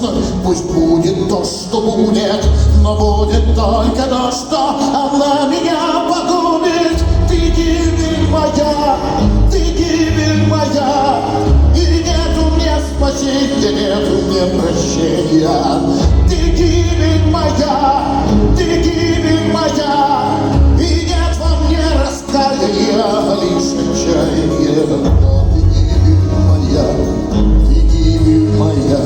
грустно, пусть будет то, что будет, но будет только то, что она меня погубит. Ты гибель моя, и нету мне спасения, нету мне прощения. Ты гибель моя, и нет во мне раскаяния, лишь отчаяние. Ты гибель моя, ты гибель моя.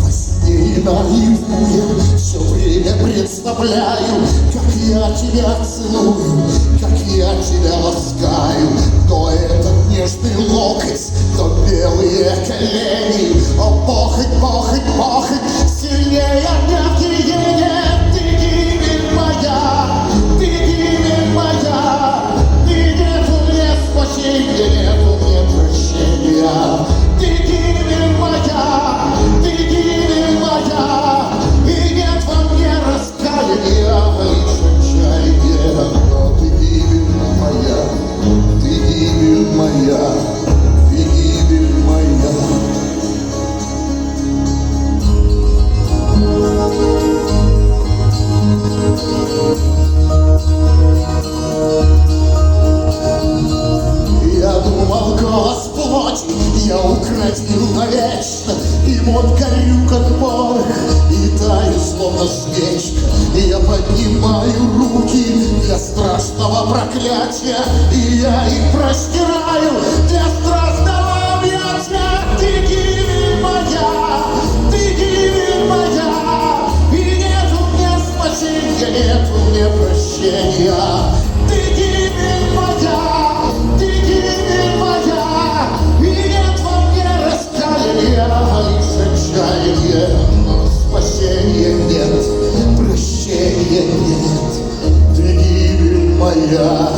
Во сне и наяву я все время представляю, как я тебя целую, как я тебя ласкаю. То этот нежный локоть, то белые колени. О, похоть, похоть, похоть, сильнее огня в гиене. Ты гибель моя, и нету мне спасения, нету мне прощения. Ты гибель моя, и нет во мне раскаяния, лишь отчаяние. Но ты гибель моя, ты гибель моя, ты гибель моя. Я думал, голос плоти я укротил навечно, и вот горю, как порох, и таю, словно свечка. Я поднимаю руки для страшного проклятия, и я их простираю для страшного объятия. Ты гибель моя, и нету мне спасения, нету мне прощения. Ты гибель моя, и нет во мне раскаяния, лишь отчаяние. Но спасения нет, прощения нет. Ты гибель моя.